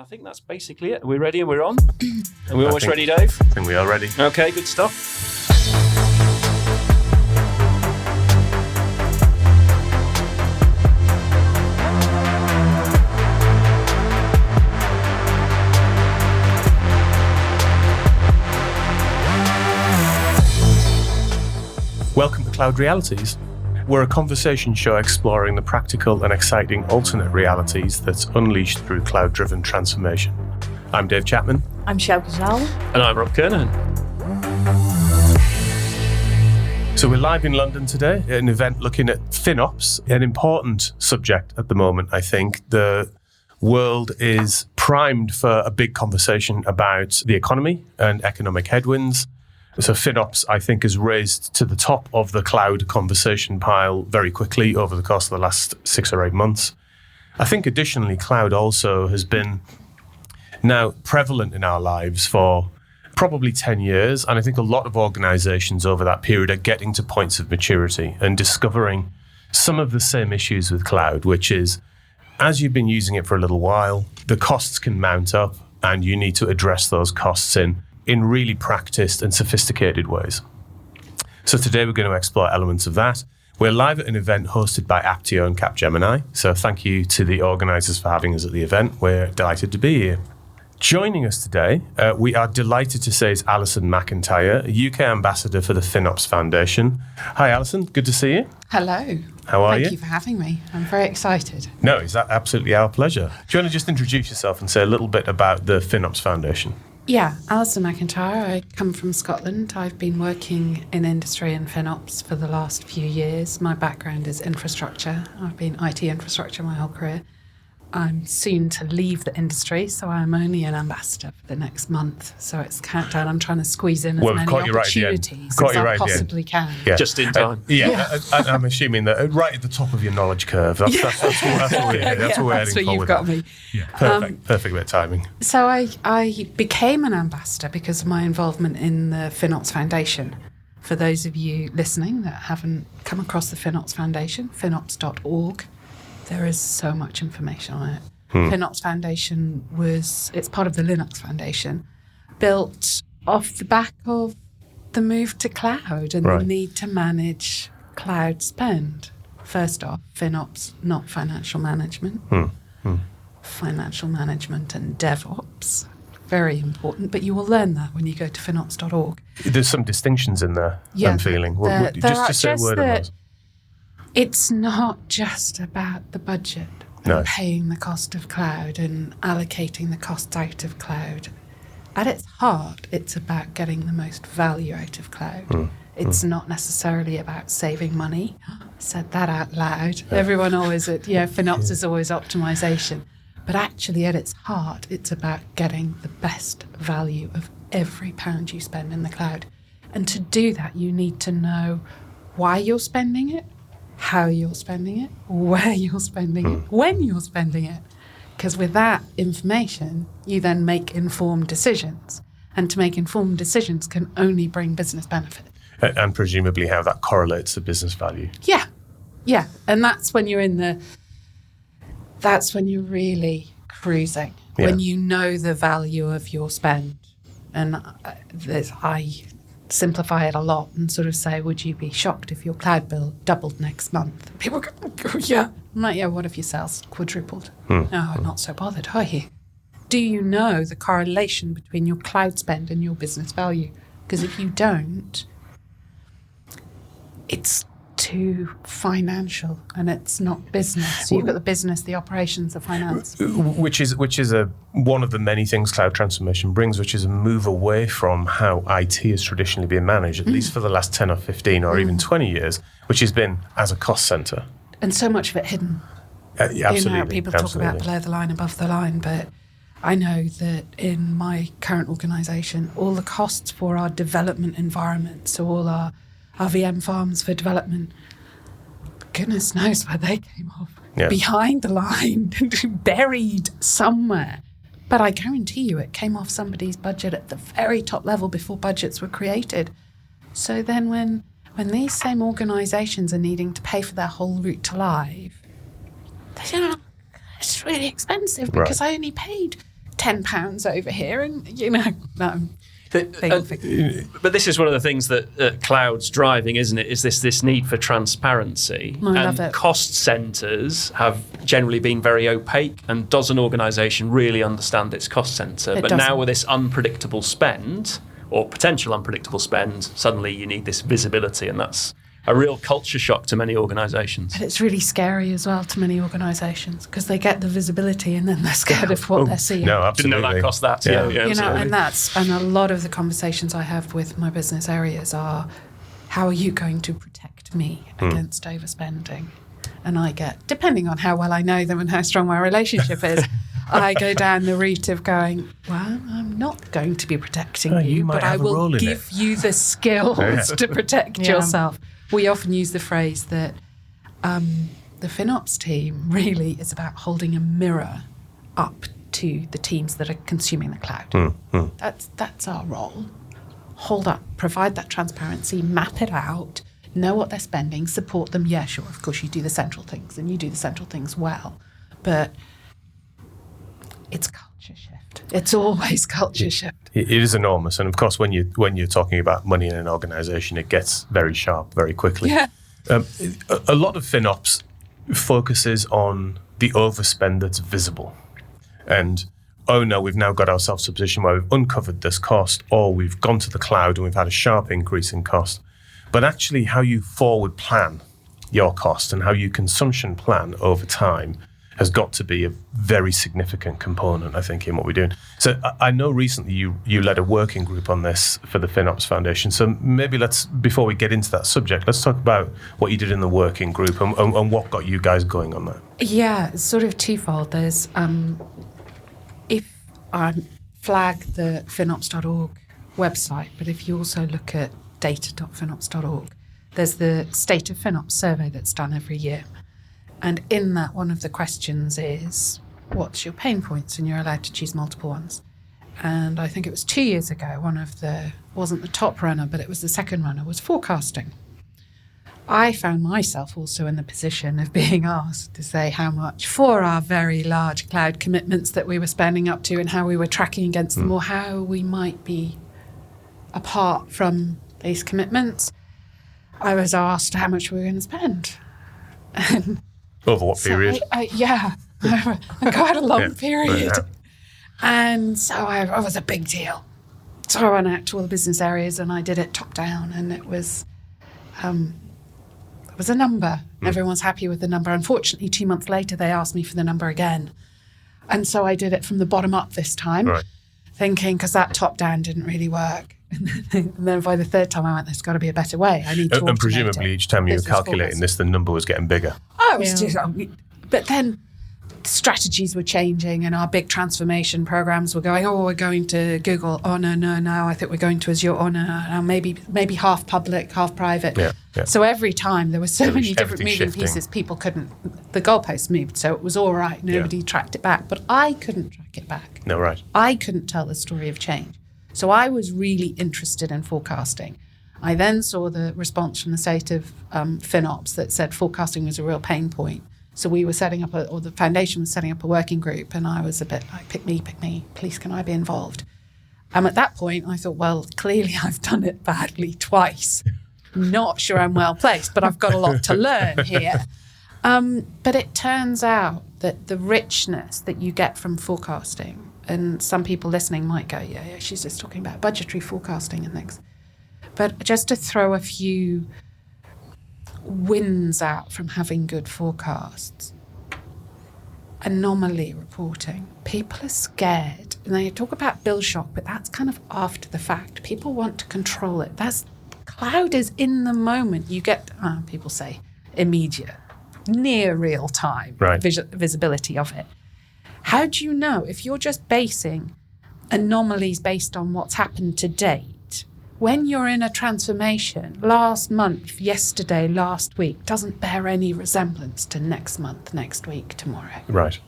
I think that's basically it. Are we ready? We're on? Are we almost ready, Dave? I think we are ready. Okay, good stuff. Welcome to Cloud Realities. We're a conversation show exploring the practical and exciting alternate realities that's unleashed through cloud-driven transformation. I'm Dave Chapman. I'm Sjoukje Zalm. And I'm Rob Kernan. So we're live in London today at an event looking at FinOps, an important subject at the moment, I think. The world is primed for a big conversation about the economy and economic headwinds. So FinOps, I think, is raised to the top of the cloud conversation pile very quickly over the course of the last 6 or 8 months. I think additionally, cloud also has been now prevalent in our lives for probably 10 years. And I think a lot of organizations over that period are getting to points of maturity and discovering some of the same issues with cloud, which is, as you've been using it for a little while, the costs can mount up and you need to address those costs in really practiced and sophisticated ways. So today we're going to explore elements of that. We're live at an event hosted by Aptio and Capgemini. So thank you to the organisers for having us at the event. We're delighted to be here. Joining us today, we are delighted to say is Alison McIntyre, UK Ambassador for the FinOps Foundation. Hi, Alison. Good to see you. Hello. How are you? Thank you for having me. I'm very excited. No, it's absolutely our pleasure. Do you want to just introduce yourself and say a little bit about the FinOps Foundation? Yeah, Alison McIntyre. I come from Scotland. I've been working in industry and FinOps for the last few years. My background is infrastructure. I've been IT infrastructure my whole career. I'm soon to leave the industry, so I'm only an ambassador for the next month. So it's countdown. I'm trying to squeeze in as many opportunities as I possibly can. Yeah. Just in time. I'm assuming that right at the top of your knowledge curve. That's what we're heading for. That's where you've got me. Yeah, perfect bit of timing. So I became an ambassador because of my involvement in the FinOps Foundation. For those of you listening that haven't come across the FinOps Foundation, FinOps.org, there is so much information on it. FinOps Foundation it's part of the Linux Foundation, built off the back of the move to cloud and the need to manage cloud spend. First off, FinOps, not financial management. Financial management and DevOps, very important, but you will learn that when you go to FinOps.org. There's some distinctions in there, I'm feeling. Just say a word on those. It's not just about the budget and paying the cost of cloud and allocating the costs out of cloud. At its heart, it's about getting the most value out of cloud. It's not necessarily about saving money. I said that out loud. Everyone always, FinOps is always optimization. But actually, at its heart, it's about getting the best value of every pound you spend in the cloud. And to do that, you need to know why you're spending it, how you're spending it, where you're spending it, when you're spending it. Because with that information, you then make informed decisions. And to make informed decisions can only bring business benefit. And presumably how that correlates to business value. Yeah. And that's when you're really cruising, when you know the value of your spend. And I simplify it a lot and sort of say, would you be shocked if your cloud bill doubled next month? People go, oh, yeah. I'm like, yeah, what if your sales quadrupled? No, I'm not so bothered, are you? Do you know the correlation between your cloud spend and your business value? Because if you don't, it's too financial and it's not business. So you've got the business, the operations, the finance. Which is one of the many things cloud transformation brings, which is a move away from how IT has traditionally been managed, at least for the last 10 or 15 or even 20 years, which has been as a cost center. And so much of it hidden. Absolutely. People talk about below the line, above the line, but I know that in my current organisation, all the costs for our development environment, so all our VM farms for development, goodness knows where they came off. Behind the line, buried somewhere. But I guarantee you it came off somebody's budget at the very top level before budgets were created. So then when these same organisations are needing to pay for their whole route to live, they say, it's really expensive because I only paid £10 over here, and no. But this is one of the things that cloud's driving, isn't it? Is this need for transparency? I love it. Cost centres have generally been very opaque. And does an organisation really understand its cost centre? But now with this unpredictable spend or potential unpredictable spend, suddenly you need this visibility, and that's a real culture shock to many organisations. But it's really scary as well to many organisations because they get the visibility and then they're scared of what they're seeing. No, absolutely. Didn't know that cost that. And a lot of the conversations I have with my business areas are, how are you going to protect me against overspending? And I get, depending on how well I know them and how strong my relationship is, I go down the route of going, well, I'm not going to be protecting you, but I will give you the skills to protect yourself. We often use the phrase that the FinOps team really is about holding a mirror up to the teams that are consuming the cloud. That's our role. Hold up, provide that transparency, map it out, know what they're spending, support them. Yeah, sure, of course you do the central things and you do the central things well, but it's culture shift. It's always culture shift. It is enormous, and of course, when you're talking about money in an organisation, it gets very sharp very quickly. Yeah. A lot of FinOps focuses on the overspend that's visible, and oh no, we've now got ourselves to a position where we've uncovered this cost, or we've gone to the cloud and we've had a sharp increase in cost. But actually, how you forward plan your cost and how you consumption plan over time has got to be a very significant component, I think, in what we're doing. So I know recently you led a working group on this for the FinOps Foundation. So maybe before we get into that subject, let's talk about what you did in the working group and what got you guys going on that. Yeah, it's sort of twofold. There's, if I flag the FinOps.org website, but if you also look at data.finops.org, there's the State of FinOps survey that's done every year. And in that, one of the questions is, what's your pain points? And you're allowed to choose multiple ones. And I think it was 2 years ago, wasn't the top runner, but it was the second runner, was forecasting. I found myself also in the position of being asked to say how much for our very large cloud commitments that we were spending up to and how we were tracking against them, or how we might be apart from these commitments. I was asked how much we were going to spend. And over what period? quite a long period. Yeah. And so it was a big deal. So I went out to all the business areas and I did it top down, and it was a number. Everyone's happy with the number. Unfortunately, 2 months later, they asked me for the number again. And so I did it from the bottom up this time, thinking, because that top down didn't really work. And then by the third time I went, there's got to be a better way. I need to automate And presumably each time you were calculating this, the number was getting bigger. Oh, it was just, but then strategies were changing and our big transformation programs were going, we're going to Google. Oh, no, I think we're going to Azure. Oh, no, maybe half public, half private. Yeah. So every time there were so many different moving pieces, people couldn't, the goalposts moved, so it was all right. Nobody tracked it back, but I couldn't track it back. No, right. I couldn't tell the story of change. So I was really interested in forecasting. I then saw the response from the State of FinOps that said forecasting was a real pain point. So we were setting up, or the foundation was setting up a working group, and I was a bit like, pick me, please, can I be involved? At that point, I thought, well, clearly I've done it badly twice. Not sure I'm well placed, but I've got a lot to learn here. But it turns out that the richness that you get from forecasting, and some people listening might go, yeah, she's just talking about budgetary forecasting and things. But just to throw a few wins out from having good forecasts. Anomaly reporting. People are scared. And they talk about bill shock, but that's kind of after the fact. People want to control it. Cloud is in the moment. You get, people say, immediate, near real time visibility of it. How do you know if you're just basing anomalies based on what's happened to date? When you're in a transformation, last month, yesterday, last week, doesn't bear any resemblance to next month, next week, tomorrow. Right.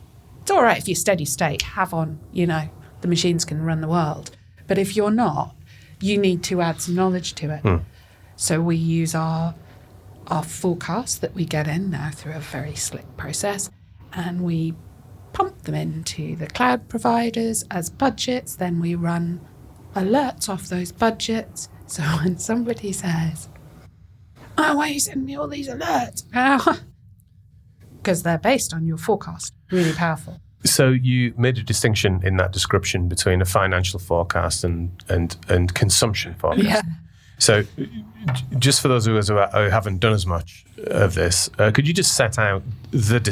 It's all right if you're steady state, have on, the machines can run the world. But if you're not, you need to add some knowledge to it. So we use our forecast that we get in now through a very slick process, and we pump them into the cloud providers as budgets. Then we run alerts off those budgets. So when somebody says, "Oh, why are you sending me all these alerts?" Because they're based on your forecast. Really powerful. So you made a distinction in that description between a financial forecast and consumption forecast. Yeah. So just for those of us who haven't done as much of this, could you just set out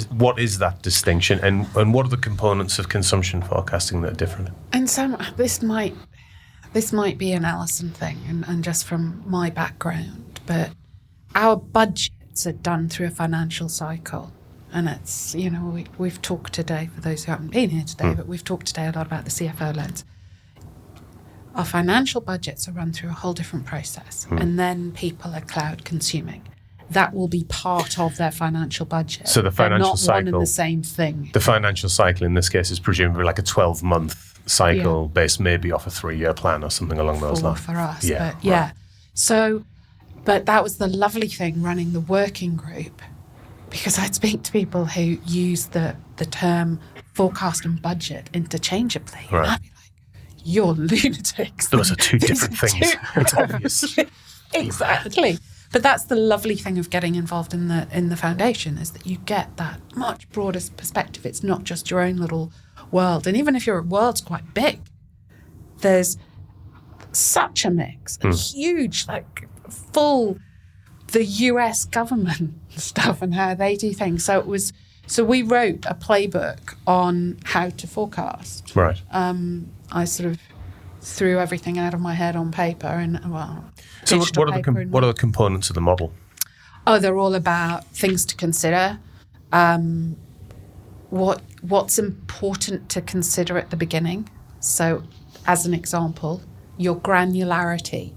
what is that distinction and what are the components of consumption forecasting that are different? And so this might be an Alison thing and just from my background, but our budgets are done through a financial cycle. And it's, we've talked today, for those who haven't been here today, but we've talked today a lot about the CFO lens. Our financial budgets are run through a whole different process, and then people are cloud consuming. That will be part of their financial budget. So the financial cycle, one and the same thing. The financial cycle in this case is presumably like a 12-month cycle based maybe off a 3-year plan or something along those lines. For us, yeah, but yeah. So, but that was the lovely thing running the working group, because I'd speak to people who use the term forecast and budget interchangeably. Right. And I'd be like, "You're lunatics. Those are two different things. It's obvious." Exactly. But that's the lovely thing of getting involved in the foundation, is that you get that much broader perspective. It's not just your own little world. And even if your world's quite big, there's such a mix, a huge, full, the US government stuff and how they do things. So we wrote a playbook on how to forecast. Right. I sort of threw everything out of my head on paper So what are the components of the model? Oh, they're all about things to consider. What's important to consider at the beginning. So as an example, your granularity.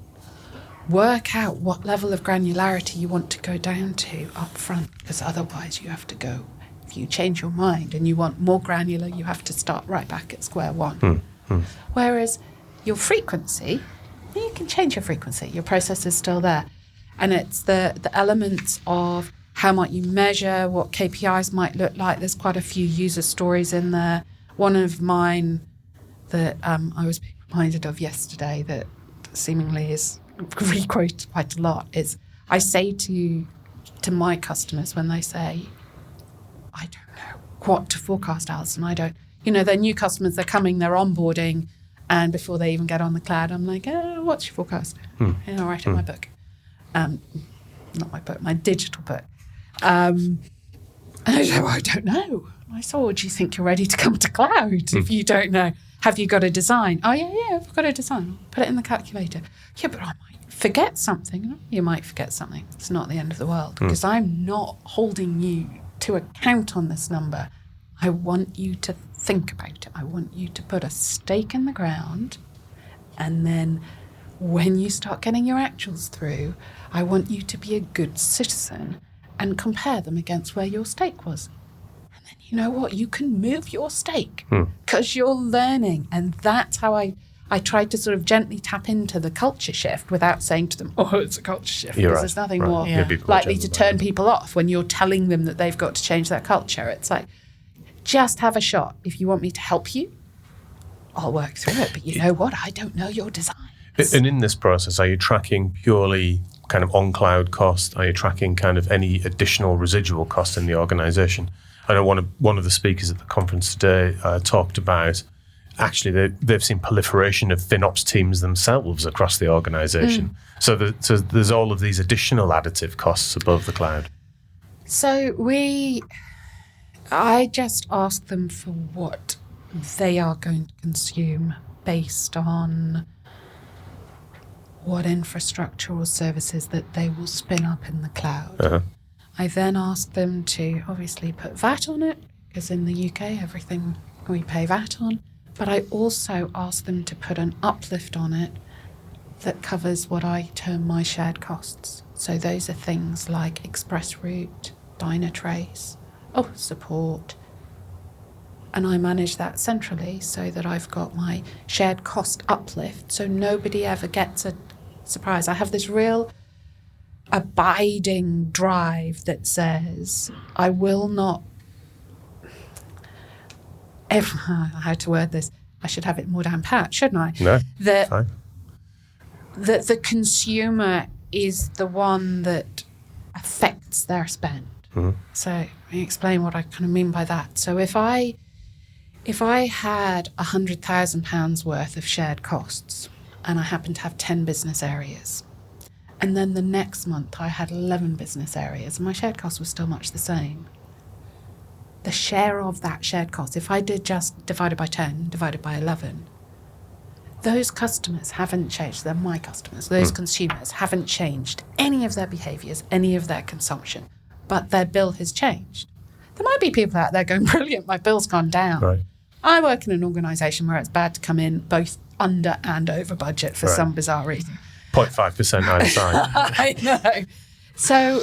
Work out what level of granularity you want to go down to up front, because otherwise you have to go. If you change your mind and you want more granular, you have to start right back at square one. Whereas your frequency, you can change your frequency. Your process is still there. And it's the elements of how might you measure, what KPIs might look like. There's quite a few user stories in there. One of mine that I was being reminded of yesterday that seemingly is re-quoted quite a lot is, I say to my customers when they say, "I don't know what to forecast, Alison, I don't," they're new customers, they're coming, they're onboarding, and before they even get on the cloud, I'm like, "What's your forecast?" I'll write in my book. Not my book, my digital book. And I go, "I don't know." I said, "Well, do you think you're ready to come to cloud if you don't know? Have you got a design?" "Oh, yeah, I've got a design. I'll put it in the calculator." "Yeah, but I might forget something." "You might forget something. It's not the end of the world, because I'm not holding you to account on this number. I want you to think about it. I want you to put a stake in the ground, and then when you start getting your actuals through, I want you to be a good citizen and compare them against where your stake was. And then you know what? You can move your stake because you're learning." And that's how I tried to sort of gently tap into the culture shift without saying to them, "Oh, it's a culture shift." Because there's nothing more likely to turn people off when you're telling them that they've got to change their culture. It's like, just have a shot. If you want me to help you, I'll work through it. But you know what? I don't know your design. And in this process, are you tracking purely kind of on-cloud cost? Are you tracking kind of any additional residual cost in the organization? I know one of the speakers at the conference today talked about actually they've seen proliferation of FinOps teams themselves across the organization. So there's all of these additional additive costs above the cloud. So I just ask them for what they are going to consume based on what infrastructure or services that they will spin up in the cloud. I then ask them to obviously put VAT on it, because in the UK, everything we pay VAT on. But I also ask them to put an uplift on it that covers what I term my shared costs. So those are things like Express Route, Dynatrace, support. And I manage that centrally so that I've got my shared cost uplift, so nobody ever gets a surprise. I have this real abiding drive that says I will not how to word this? I should have it more down pat, shouldn't I? No, fine. That the consumer is the one that affects their spend. Mm-hmm. So let me explain what I kind of mean by that. So if I had £100,000 worth of shared costs and I happened to have 10 business areas, and then the next month I had 11 business areas and my shared cost was still much the same, the share of that shared cost, if I did just divided by 10, divided by 11, those customers haven't changed. They're my customers. Those consumers haven't changed any of their behaviours, any of their consumption, but their bill has changed. There might be people out there going, brilliant, my bill's gone down. Right. I work in an organisation where it's bad to come in both under and over budget for some bizarre reason. 0.5% either side. I know. So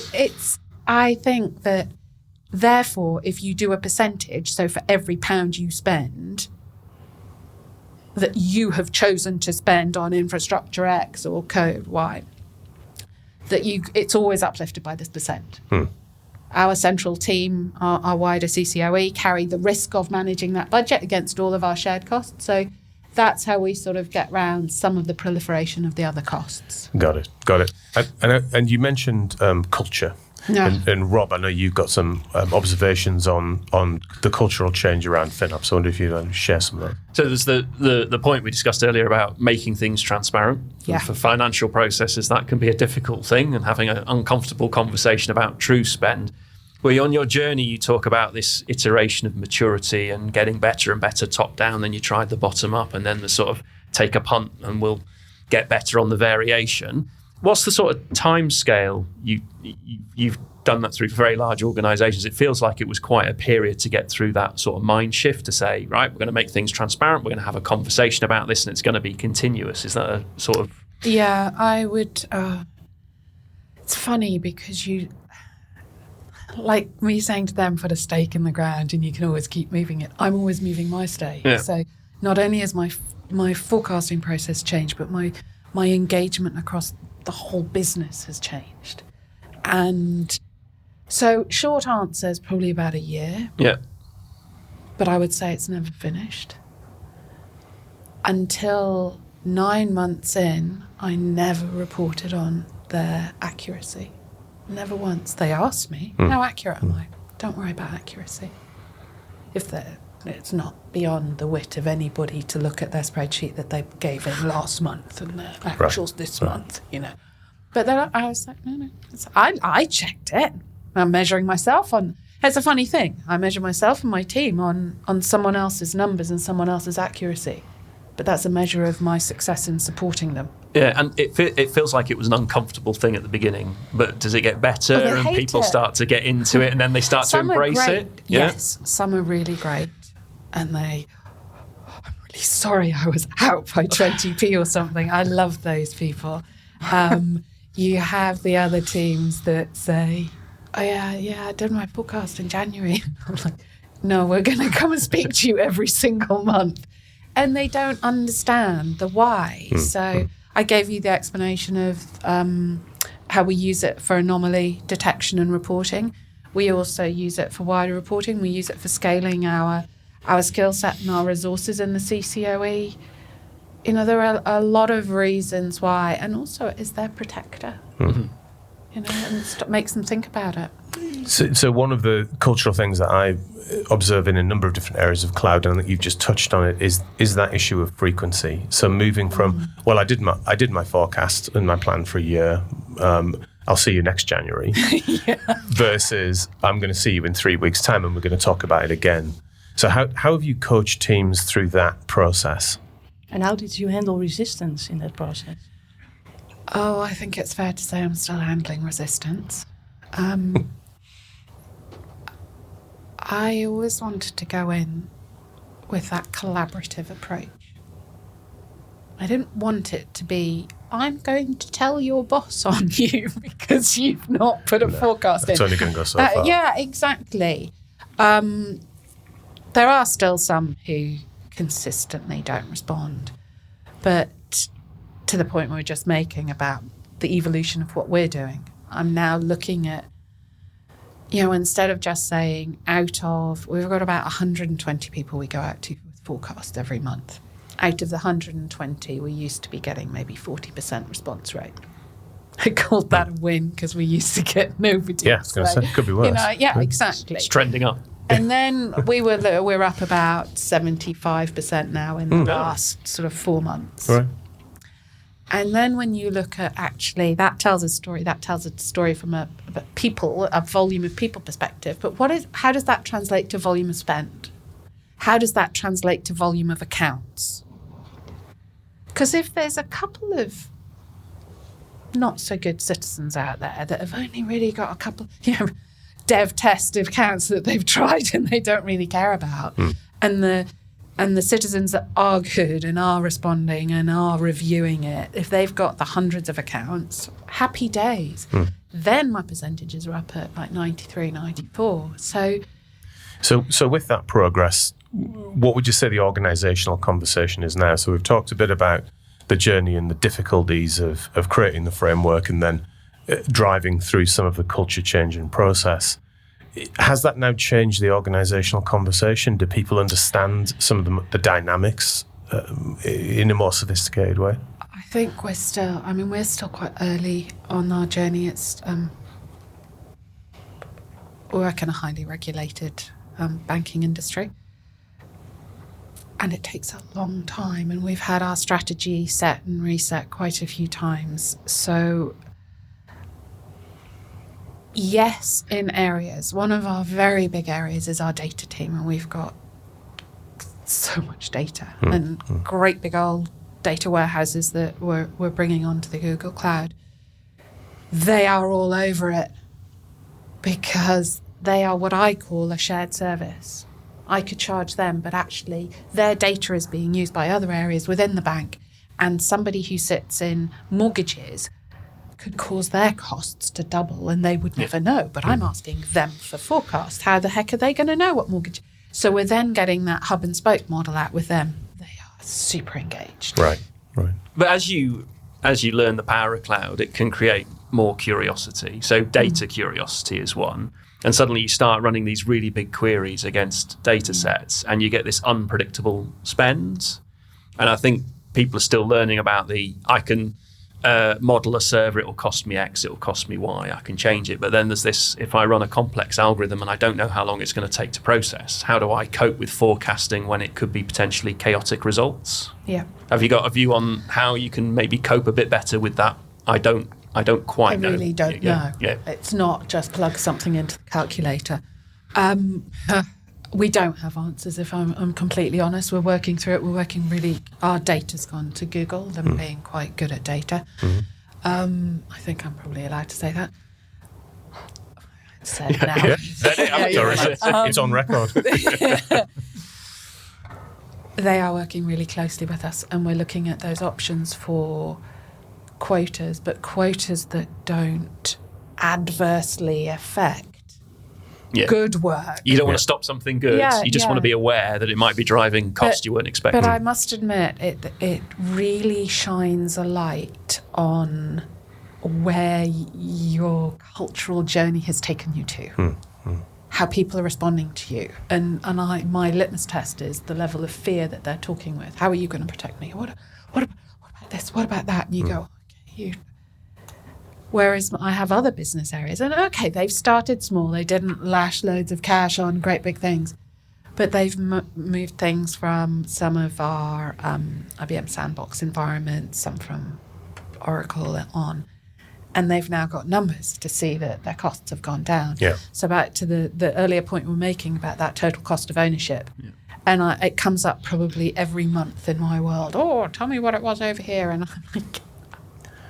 I think that, therefore, if you do a percentage, so for every £1 you spend, that you have chosen to spend on infrastructure X or code Y, it's always uplifted by this percent. Our central team, our wider CCOE, carry the risk of managing that budget against all of our shared costs. So that's how we sort of get round some of the proliferation of the other costs. Got it. And you mentioned culture. Yeah. And Rob, I know you've got some observations on the cultural change around FinOps. I wonder if you'd share some of that. So there's the point we discussed earlier about making things transparent. Yeah. For financial processes, that can be a difficult thing, and having an uncomfortable conversation about true spend. Where on your journey, you talk about this iteration of maturity and getting better and better top down than you tried the bottom up, and then the sort of take a punt and we'll get better on the variation. What's the sort of time scale you've done that through for very large organisations? It feels like it was quite a period to get through that sort of mind shift to say, right, we're going to make things transparent, we're going to have a conversation about this, and it's going to be continuous. Is that a sort of... Yeah, I would... it's funny because like me saying to them, put a stake in the ground and you can always keep moving it. I'm always moving my stake. Yeah. So not only has my forecasting process changed, but my engagement across the whole business has changed. And so short answer is probably about a year. Yeah. But I would say it's never finished. Until 9 months in, I never reported on their accuracy. Never once. They asked me, how accurate am I? Don't worry about accuracy. It's not beyond the wit of anybody to look at their spreadsheet that they gave in last month and their actuals this month, But then I was like, no. I checked it. I'm measuring myself on... It's a funny thing. I measure myself and my team on someone else's numbers and someone else's accuracy. But that's a measure of my success in supporting them. Yeah, and it feels like it was an uncomfortable thing at the beginning, but does it get better and people start to get into it and then they start to embrace it? Yeah? Yes, some are really great. And I'm really sorry I was out by 20p or something. I love those people. You have the other teams that say, oh yeah, I did my forecast in January. I'm like, no, we're going to come and speak to you every single month. And they don't understand the why. So I gave you the explanation of how we use it for anomaly detection and reporting. We also use it for wider reporting. We use it for scaling our skill set and our resources in the CCOE. There are a lot of reasons why. And also it is their protector. And it makes them think about it. So one of the cultural things that I observe in a number of different areas of cloud, and I think you've just touched on it, is that issue of frequency. So moving from, well, I did my forecast and my plan for a year. I'll see you next January. Versus I'm going to see you in 3 weeks' time and we're going to talk about it again. So how have you coached teams through that process? And how did you handle resistance in that process? Oh, I think it's fair to say I'm still handling resistance. I always wanted to go in with that collaborative approach. I didn't want it to be, I'm going to tell your boss on you because you've not put a forecast in. It's only going to go so far. Yeah, exactly. There are still some who consistently don't respond. But to the point we were just making about the evolution of what we're doing, I'm now looking at instead of just saying we've got about 120 people we go out to with forecast every month. Out of the 120, we used to be getting maybe 40% response rate. I called that a win because we used to get nobody. Yeah, I was going to say, it could be worse. Exactly. It's trending up. And then we're up about 75% now in the last sort of 4 months. Right. And then when you look at that tells a story. That tells a story from a volume of people perspective. But how does that translate to volume of spend? How does that translate to volume of accounts? Because if there's a couple of not so good citizens out there that have only really got a couple, dev test accounts that they've tried and they don't really care about, and the citizens that are good and are responding and are reviewing it, if they've got the hundreds of accounts, happy days. Then my percentages are up at like 93, 94. So with that progress, what would you say the organisational conversation is now? So we've talked a bit about the journey and the difficulties of creating the framework and then driving through some of the culture change and process. Has that now changed the organisational conversation? Do people understand some of the dynamics in a more sophisticated way? I think we're still quite early on our journey. It's we work in a highly regulated banking industry. And it takes a long time, and we've had our strategy set and reset quite a few times. So, yes, in areas. One of our very big areas is our data team, and we've got so much data and great big old data warehouses that we're bringing onto the Google Cloud. They are all over it because they are what I call a shared service. I could charge them, but actually their data is being used by other areas within the bank, and somebody who sits in mortgages could cause their costs to double and they would never know. But I'm asking them for forecast. How the heck are they going to know what mortgage? So we're then getting that hub and spoke model out with them. They are super engaged. Right. But as you learn the power of cloud, it can create more curiosity. So data curiosity is one. And suddenly you start running these really big queries against data sets and you get this unpredictable spend. And I think people are still learning about I can model a server, it will cost me X, it will cost me Y, I can change it. But then there's this, if I run a complex algorithm and I don't know how long it's going to take to process, how do I cope with forecasting when it could be potentially chaotic results? Yeah. Have you got a view on how you can maybe cope a bit better with that? I don't quite know. I really don't know. Yeah. It's not just plug something into the calculator. We don't have answers, if I'm completely honest. We're working through it. Our data's gone to Google, them being quite good at data. I think I'm probably allowed to say that. It's said now. It's on record. They are working really closely with us, and we're looking at those options for quotas, but quotas that don't adversely affect good work. You don't want to stop something good. You just want to be aware that it might be driving cost you weren't expecting. But I must admit, it really shines a light on where your cultural journey has taken you to. How people are responding to you. And my litmus test is the level of fear that they're talking with. How are you going to protect me? What about this? What about that? And you go, whereas I have other business areas, and they've started small. They didn't lash loads of cash on great big things, but they've moved things from some of our IBM Sandbox environments, some from Oracle on, and they've now got numbers to see that their costs have gone down. Yeah. So back to the earlier point we were making about that total cost of ownership. Yeah. And it comes up probably every month in my world. Oh, tell me what it was over here. And I'm like,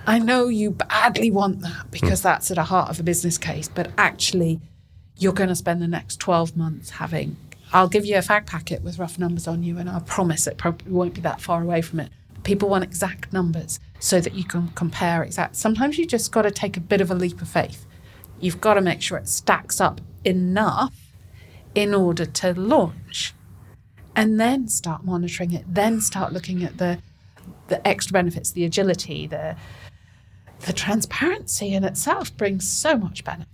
I know you badly want that because that's at the heart of a business case, but actually you're going to spend the next 12 months I'll give you a fact packet with rough numbers on you, and I promise it probably won't be that far away from it. People want exact numbers so that you can compare exact. Sometimes you just got to take a bit of a leap of faith. You've got to make sure it stacks up enough in order to launch, and then start monitoring it, then start looking at the extra benefits, the agility, the transparency in itself brings so much benefit.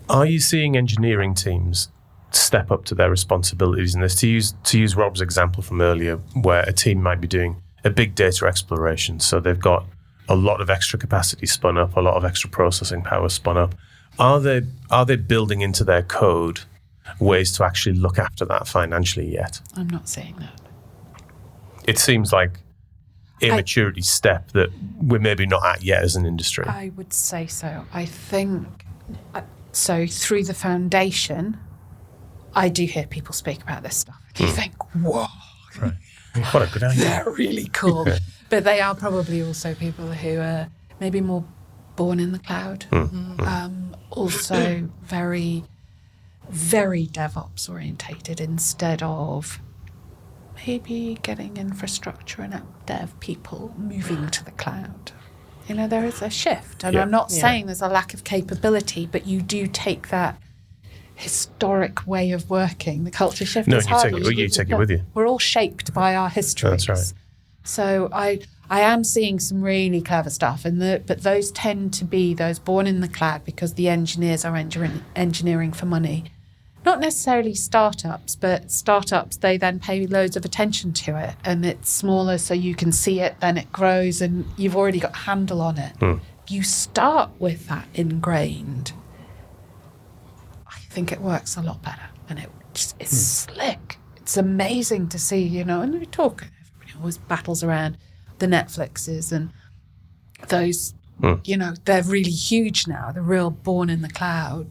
Are you seeing engineering teams step up to their responsibilities in this? To use Rob's example from earlier, where a team might be doing a big data exploration, so they've got a lot of extra capacity spun up, a lot of extra processing power spun up. Are they building into their code ways to actually look after that financially yet? I'm not seeing that. It seems like a maturity step that we're maybe not at yet as an industry. I would say so. I think, so through the foundation, I do hear people speak about this stuff. And you think, whoa, right. What a good idea. They're really cool. But they are probably also people who are maybe more born in the cloud. Also very, very DevOps orientated instead of maybe getting infrastructure and app dev people moving to the cloud. You know, there is a shift. And I'm not saying there's a lack of capability, but you do take that historic way of working. The culture shift is hard. You take it with you. We're all shaped by our histories. That's right. So I am seeing some really clever stuff, but those tend to be those born in the cloud because the engineers are engineering for money. Not necessarily startups, but startups, they then pay loads of attention to it, and it's smaller so you can see it, then it grows, and you've already got a handle on it. You start with that ingrained. I think it works a lot better, and it's slick. It's amazing to see, you know, and we talk, everybody always battles around the Netflixes and those, you know, they're really huge now, the real born in the cloud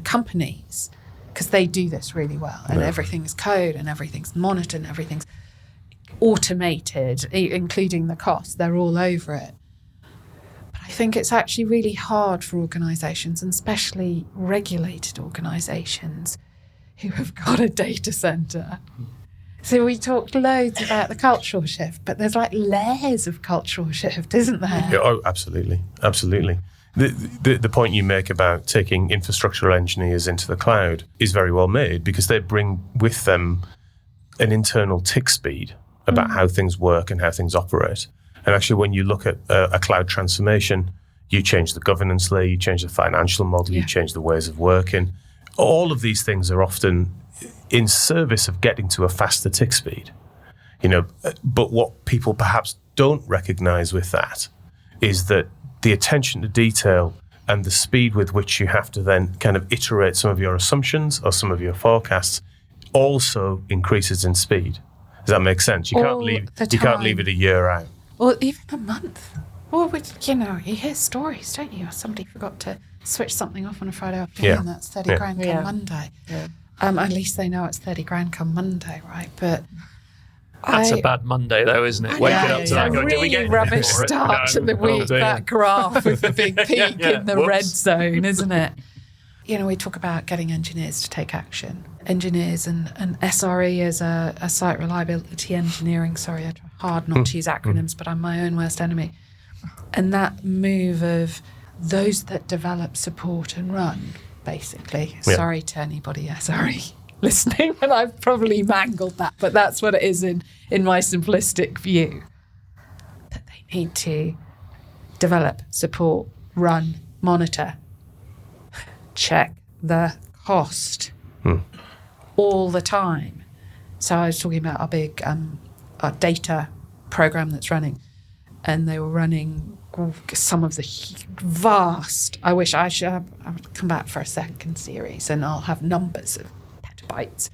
companies, because they do this really well, and everything's code and everything's monitored and everything's automated, including the cost. They're all over it. But I think it's actually really hard for organisations, and especially regulated organisations who have got a data centre. So we talked loads about the cultural shift, but there's like layers of cultural shift, isn't there? Yeah, oh, absolutely. Absolutely. The point you make about taking infrastructural engineers into the cloud is very well made, because they bring with them an internal tick speed about how things work and how things operate. And actually, when you look at a cloud transformation, you change the governance layer, you change the financial model, you change the ways of working. All of these things are often in service of getting to a faster tick speed. You know, but what people perhaps don't recognize with that is that the attention to detail and the speed with which you have to then kind of iterate some of your assumptions or some of your forecasts also increases in speed. Does that make sense? You can't leave it a year out. Or even a month. Or, you know, you hear stories, don't you? Somebody forgot to switch something off on a Friday afternoon. That's 30 grand come Monday. Yeah. At least they know it's 30 grand come Monday, right? But that's a bad Monday, though, isn't it? Waking up to that, did we get rubbish start to the week? That graph with the big peak in the red zone, isn't it? You know, we talk about getting engineers to take action. Engineers and SRE is a site reliability engineering. Sorry, I try hard not to use acronyms, but I'm my own worst enemy. And that move of those that develop, support, and run, basically. Yeah. Sorry to anybody SRE listening, and I've probably mangled that, but that's what it is in my simplistic view. That they need to develop, support, run, monitor, check the cost all the time. So I was talking about our big our data program that's running, and they were running some of the vast, I wish I would come back for a second series and I'll have numbers of petabytes.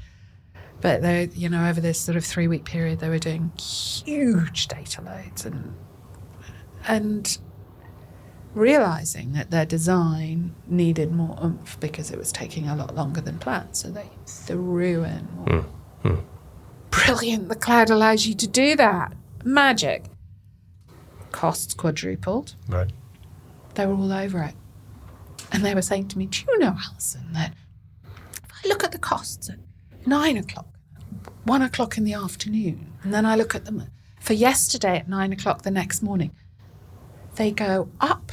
But they, you know, over this sort of 3-week period, they were doing huge data loads and realising that their design needed more oomph because it was taking a lot longer than planned. So they threw in more. Brilliant. The cloud allows you to do that. Magic. Costs quadrupled. Right. They were all over it. And they were saying to me, do you know, Alison, that if I look at the costs at 9 o'clock, 1 o'clock in the afternoon, and then I look at them for yesterday at 9 o'clock the next morning, they go up,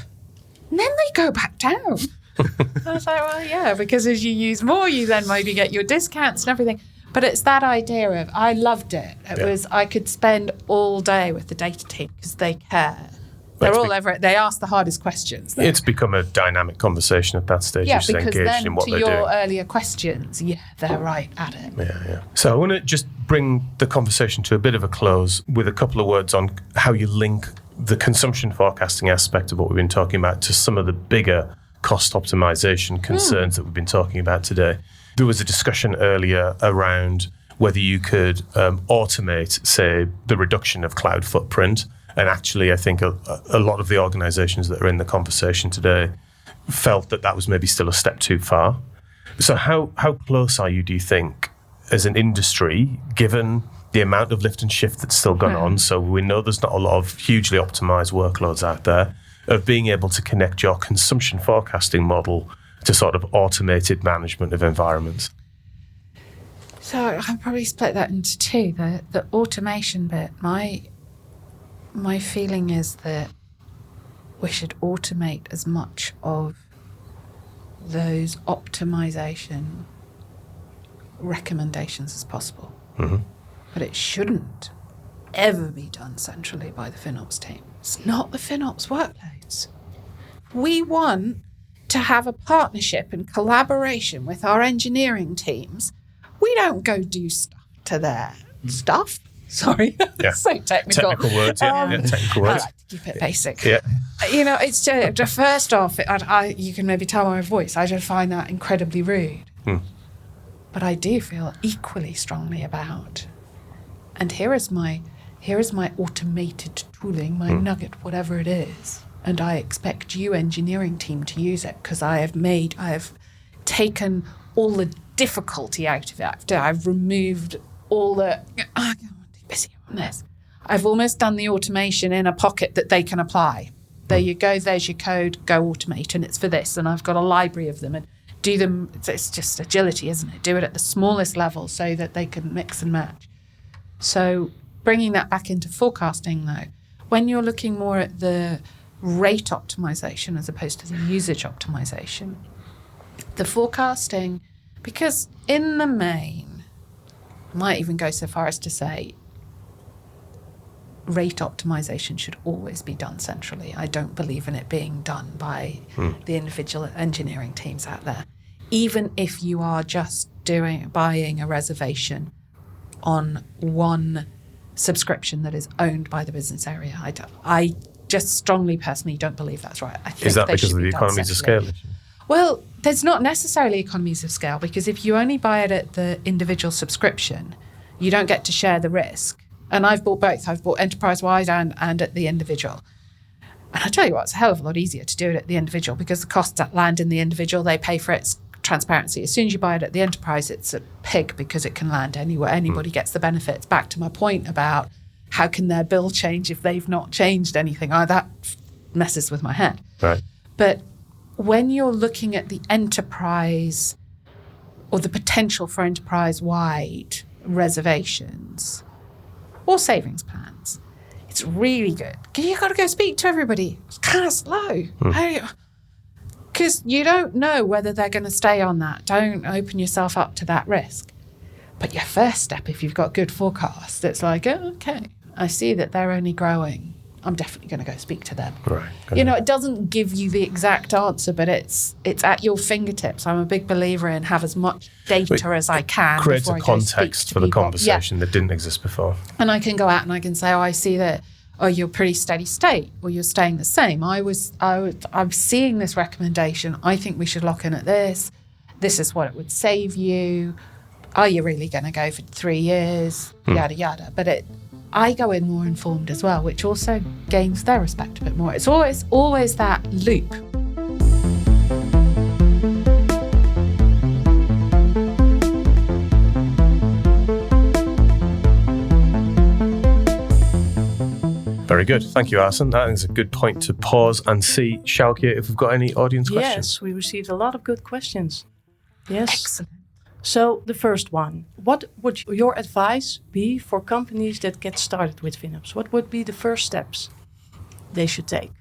and then they go back down. I was like, well, yeah, because as you use more, you then maybe get your discounts and everything. But it's that idea of, I loved it. It was, I could spend all day with the data team because they care. They're all over it. They ask the hardest questions. Though. It's become a dynamic conversation at that stage. Yeah, You're just because engaged then in what to they're your doing. earlier questions, they're right at it. Yeah. So I want to just bring the conversation to a bit of a close with a couple of words on how you link the consumption forecasting aspect of what we've been talking about to some of the bigger cost optimization concerns that we've been talking about today. There was a discussion earlier around whether you could automate, say, the reduction of cloud footprint. And actually, I think a lot of the organizations that are in the conversation today felt that was maybe still a step too far. So how close are you, do you think, as an industry, given the amount of lift and shift that's still gone on? So we know there's not a lot of hugely optimized workloads out there, of being able to connect your consumption forecasting model to sort of automated management of environments. So I'll probably split that into two. The automation bit, my feeling is that we should automate as much of those optimization recommendations as possible. Mm-hmm. But it shouldn't ever be done centrally by the FinOps team. It's not the FinOps workloads. We want to have a partnership and collaboration with our engineering teams. We don't go do stuff to their stuff. Sorry, so technical. Technical words, technical words. I like to keep it basic. Yeah. It's just, first off, you can maybe tell by my voice, I just find that incredibly rude. But I do feel equally strongly about, and here is my automated tooling, my nugget, whatever it is, and I expect you engineering team to use it because I have taken all the difficulty out of it. I've removed all the, I'm too busy on this. I've almost done the automation in a pocket that they can apply. There you go, there's your code, go automate, and it's for this. And I've got a library of them and do them, it's just agility, isn't it? Do it at the smallest level so that they can mix and match. So bringing that back into forecasting though, when you're looking more at the rate optimization as opposed to the usage optimization, the forecasting, because in the main, I might even go so far as to say rate optimization should always be done centrally. I don't believe in it being done by the individual engineering teams out there. Even if you are just buying a reservation on one subscription that is owned by the business area, I just strongly personally don't believe that's right. I think is that because of the economies of scale issue? Well, there's not necessarily economies of scale, because if you only buy it at the individual subscription, you don't get to share the risk. And I've bought both. I've bought enterprise-wide and at the individual. And I tell you what, it's a hell of a lot easier to do it at the individual because the costs that land in the individual, they pay for its transparency. As soon as you buy it at the enterprise, it's a pig because it can land anywhere. Anybody gets the benefits. Back to my point about how can their bill change if they've not changed anything? That messes with my head. Right. But when you're looking at the enterprise or the potential for enterprise-wide reservations or savings plans, it's really good. You've got to go speak to everybody. It's kind of slow. Because you don't know whether they're going to stay on that. Don't open yourself up to that risk. But your first step, if you've got good forecasts, it's like, okay, I see that they're only growing. I'm definitely going to go speak to them. Right. It doesn't give you the exact answer, but it's at your fingertips. I'm a big believer in have as much data as I can. Creates a context for the conversation that didn't exist before. And I can go out and I can say, I see that, you're pretty steady state, or you're staying the same. I'm seeing this recommendation. I think we should lock in at this. This is what it would save you. Are you really going to go for 3 years? Yada, yada. But I go in more informed as well, which also gains their respect a bit more. It's always that loop. Very good. Thank you, Alison. That is a good point to pause and see, Shalkia, if we've got any audience questions. Yes, we received a lot of good questions. Yes. Excellent. So the first one, what would your advice be for companies that get started with FinOps? What would be the first steps they should take?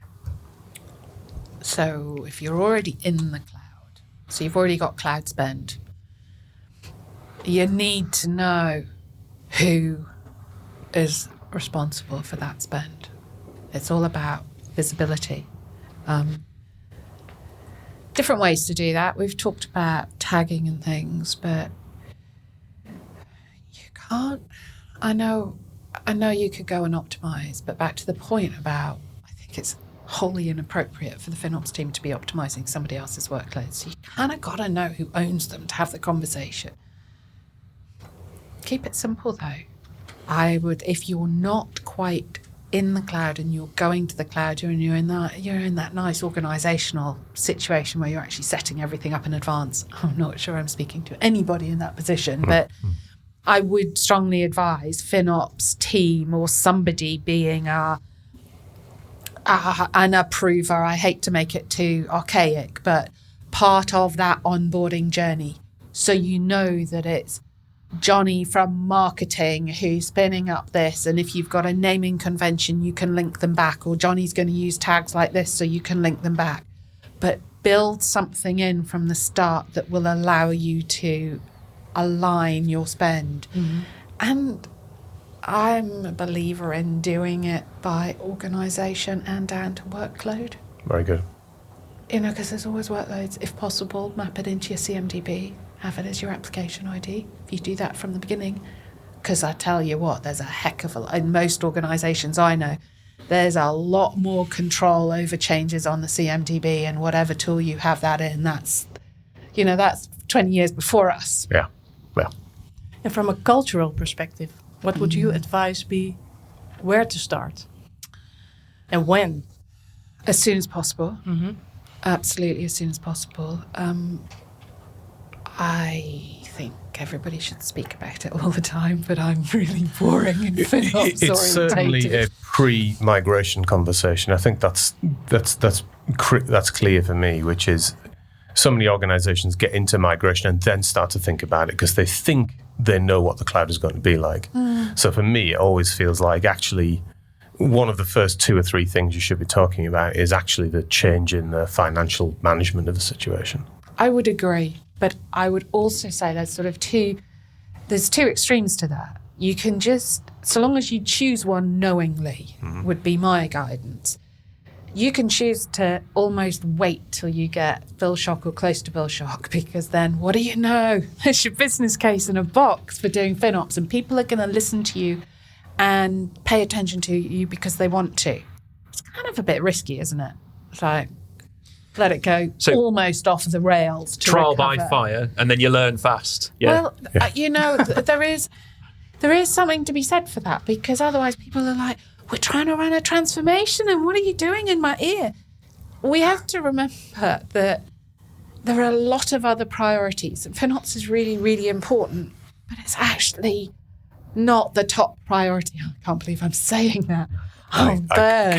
So if you're already in the cloud, so you've already got cloud spend, you need to know who is responsible for that spend. It's all about visibility. Different ways to do that. We've talked about tagging and things, but you can't. I know you could go and optimize, but back to the point about, I think it's wholly inappropriate for the FinOps team to be optimizing somebody else's workloads. So you kind of got to know who owns them to have the conversation. Keep it simple though. I would, if you're not quite in the cloud and you're going to the cloud, you're in that nice organizational situation where you're actually setting everything up in advance. I'm not sure I'm speaking to anybody in that position, but I would strongly advise FinOps team or somebody being an approver. I hate to make it too archaic, but part of that onboarding journey. So you know that it's Johnny from marketing who's spinning up this, and if you've got a naming convention, you can link them back, or Johnny's going to use tags like this so you can link them back. But build something in from the start that will allow you to align your spend. And I'm a believer in doing it by organisation and down to workload. Very good. Because there's always workloads. If possible, map it into your CMDB. Have it as your application ID. If you do that from the beginning, because I tell you what, there's a heck of a, in most organisations I know, there's a lot more control over changes on the CMDB, and whatever tool you have that in, that's 20 years before us. Yeah. And from a cultural perspective, what would you advise be where to start and when? As soon as possible. Absolutely, as soon as possible. I think everybody should speak about it all the time, but I'm really boring and FinOps It's certainly a pre-migration conversation. I think that's clear for me, which is so many organizations get into migration and then start to think about it because they think they know what the cloud is going to be like. So for me, it always feels like actually one of the first 2 or 3 things you should be talking about is actually the change in the financial management of the situation. I would agree. But I would also say there's there's 2 extremes to that. You can just, so long as you choose one knowingly, would be my guidance. You can choose to almost wait till you get bill shock or close to bill shock, because then what do you know? There's your business case in a box for doing FinOps, and people are going to listen to you and pay attention to you because they want to. It's kind of a bit risky, isn't it? It's like, let it go almost off the rails. Trial by fire, and then you learn fast. Yeah. Well, there is something to be said for that, because otherwise people are like, we're trying to run a transformation and what are you doing in my ear? We have to remember that there are a lot of other priorities, and FinOps is really, really important, but it's actually not the top priority. I can't believe I'm saying that. I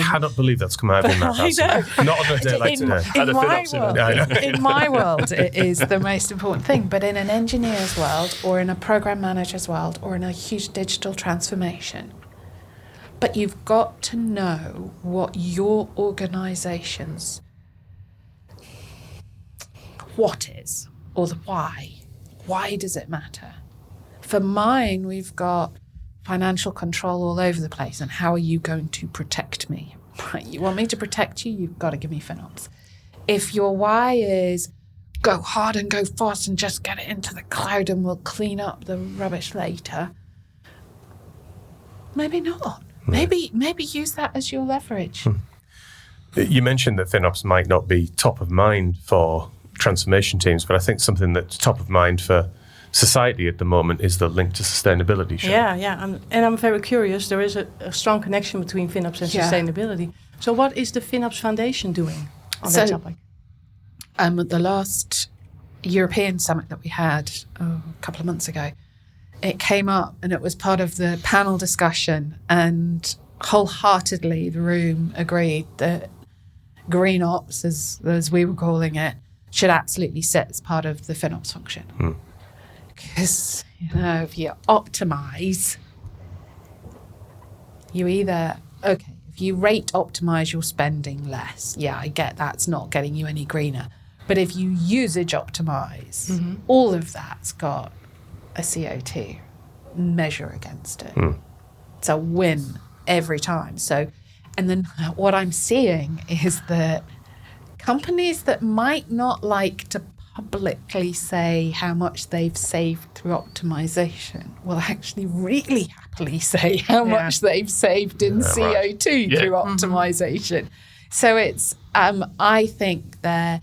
cannot believe that's come out of my mouth. Not on a day like today. In my world, it is the most important thing. But in an engineer's world, or in a program manager's world, or in a huge digital transformation, but you've got to know what your organisation's what is, or the why. Why does it matter? For mine, we've got financial control all over the place, and how are you going to protect me? Right, you want me to protect you, you've got to give me FinOps. If your why is go hard and go fast and just get it into the cloud and we'll clean up the rubbish later, maybe not. Maybe use that as your leverage. You mentioned that FinOps might not be top of mind for transformation teams, but I think something that's top of mind for society at the moment is the link to sustainability. Yeah. I'm very curious. There is a strong connection between FinOps and sustainability. So what is the FinOps Foundation doing on that topic? At the last European summit that we had a couple of months ago, it came up and it was part of the panel discussion, and wholeheartedly the room agreed that green ops, as we were calling it, should absolutely sit as part of the FinOps function. Because, if you optimize, you either, if you rate optimize, you're spending less. Yeah, I get that's not getting you any greener. But if you usage optimize, all of that's got a CO2 measure against it. It's a win every time. So And then what I'm seeing is that companies that might not like to publicly say how much they've saved through optimization will actually really happily say how much they've saved in CO2 through optimization. So it's, I think they're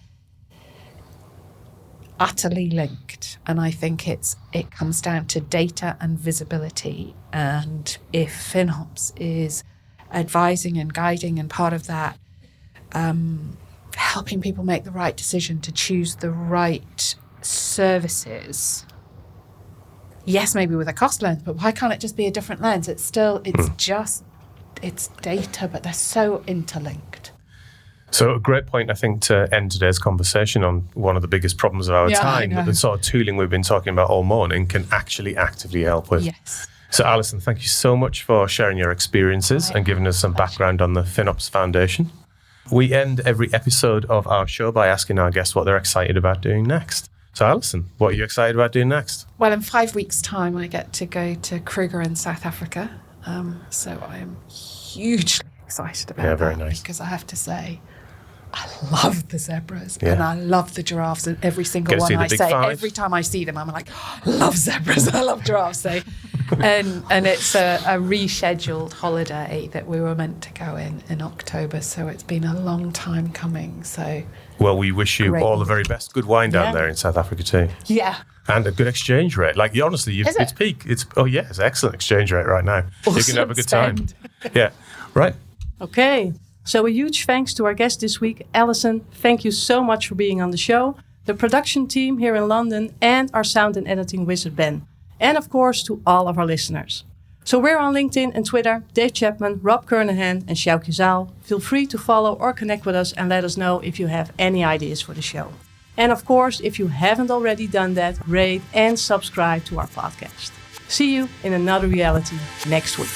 utterly linked. And I think it comes down to data and visibility. And if FinOps is advising and guiding and part of that, helping people make the right decision to choose the right services. Yes, maybe with a cost lens, but why can't it just be a different lens? It's data, but they're so interlinked. So a great point, I think, to end today's conversation on one of the biggest problems of our time, that the sort of tooling we've been talking about all morning can actually actively help with. Yes. So Alison, thank you so much for sharing your experiences and giving us some background on the FinOps Foundation. We end every episode of our show by asking our guests what they're excited about doing next. So Alison, what are you excited about doing next? Well, in 5 weeks' time, I get to go to Kruger in South Africa. So I am hugely excited about very that nice. Because I have to say, I love the zebras and I love the giraffes, and every single one I say, every time I see them, I'm like, I love zebras, I love giraffes. So, and it's a rescheduled holiday that we were meant to go in October. So it's been a long time coming. So, well, we wish you all the very best. Good wine down there in South Africa too. Yeah. And a good exchange rate. Like, honestly, it's peak. It's excellent exchange rate right now. Awesome. You can have a good time. Yeah, right. Okay. So a huge thanks to our guest this week, Alison. Thank you so much for being on the show, the production team here in London, and our sound and editing wizard, Ben. And of course, to all of our listeners. So we're on LinkedIn and Twitter, Dave Chapman, Rob Kernahan, and Sjoukje Zaal. Feel free to follow or connect with us and let us know if you have any ideas for the show. And of course, if you haven't already done that, rate and subscribe to our podcast. See you in another reality next week.